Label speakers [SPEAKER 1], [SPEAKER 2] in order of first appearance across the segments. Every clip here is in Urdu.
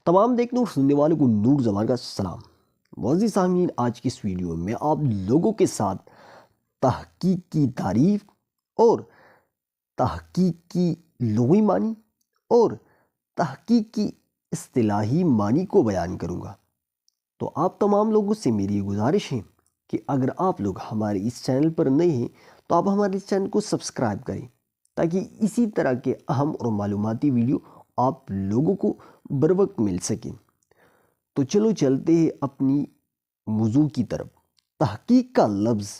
[SPEAKER 1] تمام دیکھنے اور سننے والوں کو نور زمان کا سلام۔ معزز سامعین، آج کی اس ویڈیو میں آپ لوگوں کے ساتھ تحقیق کی تعریف اور تحقیق کی لغوی معنی اور تحقیق کی اصطلاحی معنی کو بیان کروں گا۔ تو آپ تمام لوگوں سے میری گزارش ہے کہ اگر آپ لوگ ہمارے اس چینل پر نئے ہیں تو آپ ہمارے اس چینل کو سبسکرائب کریں تاکہ اسی طرح کے اہم اور معلوماتی ویڈیو آپ لوگوں کو بر وقت مل سکیں۔ تو چلو چلتے ہیں اپنی موضوع کی طرف۔ تحقیق کا لفظ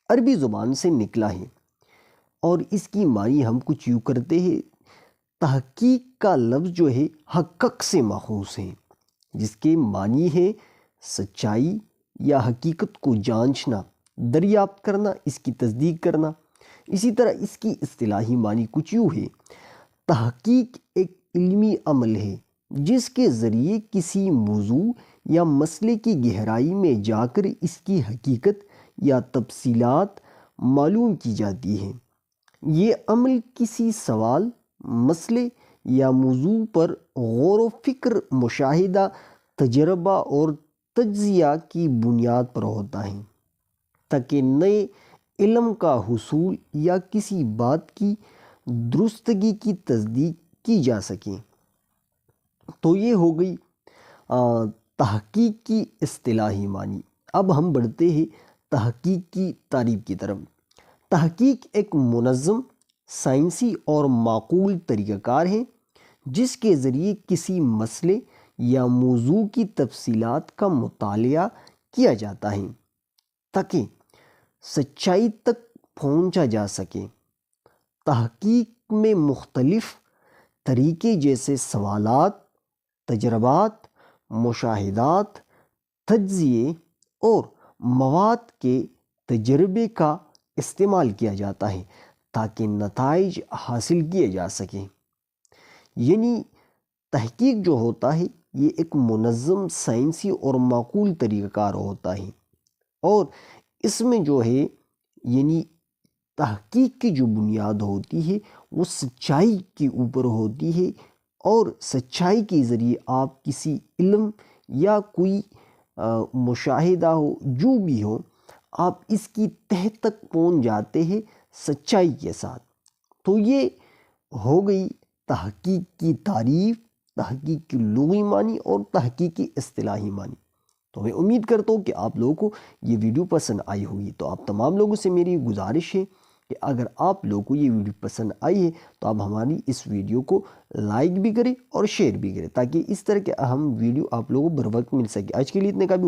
[SPEAKER 1] عربی زبان سے نکلا ہے اور اس کی معنی ہم کچھ یوں کرتے ہیں۔ تحقیق کا لفظ جو ہے حقق سے ماخوذ ہے، جس کے معنی ہے سچائی یا حقیقت کو جانچنا، دریافت کرنا، اس کی تصدیق کرنا۔ اسی طرح اس کی اصطلاحی معنی کچھ یوں ہے: تحقیق ایک علمی عمل ہے جس کے ذریعے کسی موضوع یا مسئلے کی گہرائی میں جا کر اس کی حقیقت یا تفصیلات معلوم کی جاتی ہیں۔ یہ عمل کسی سوال، مسئلے یا موضوع پر غور و فکر، مشاہدہ، تجربہ اور تجزیہ کی بنیاد پر ہوتا ہے تاکہ نئے علم کا حصول یا کسی بات کی درستگی کی تصدیق کی جا سکے۔ تو یہ ہو گئی تحقیق کی اصطلاحی معنی۔ اب ہم بڑھتے ہیں تحقیق کی تعریف کی طرف۔ تحقیق ایک منظم، سائنسی اور معقول طریقہ کار ہے جس کے ذریعے کسی مسئلے یا موضوع کی تفصیلات کا مطالعہ کیا جاتا ہے تاکہ سچائی تک پہنچا جا سکے۔ تحقیق میں مختلف طریقے جیسے سوالات، تجربات، مشاہدات، تجزیے اور مواد کے تجربے کا استعمال کیا جاتا ہے تاکہ نتائج حاصل کیے جا سکیں۔ یعنی تحقیق جو ہوتا ہے یہ ایک منظم، سائنسی اور معقول طریقہ کار ہوتا ہے، اور اس میں جو ہے یعنی تحقیق کی جو بنیاد ہوتی ہے وہ سچائی کے اوپر ہوتی ہے، اور سچائی کے ذریعے آپ کسی علم یا کوئی مشاہدہ ہو، جو بھی ہو، آپ اس کی تہہ تک پہنچ جاتے ہیں سچائی کے ساتھ۔ تو یہ ہو گئی تحقیق کی تعریف، تحقیق کی لغوی معنی اور تحقیق کی اصطلاحی معنی۔ تو میں امید کرتا ہوں کہ آپ لوگوں کو یہ ویڈیو پسند آئی ہوگی۔ تو آپ تمام لوگوں سے میری گزارش ہے کہ اگر آپ لوگوں کو یہ ویڈیو پسند آئی ہے تو آپ ہماری اس ویڈیو کو لائک بھی کریں اور شیئر بھی کریں تاکہ اس طرح کے اہم ویڈیو آپ لوگوں کو بر وقت مل سکے۔ آج کے لیے اتنے کا بھی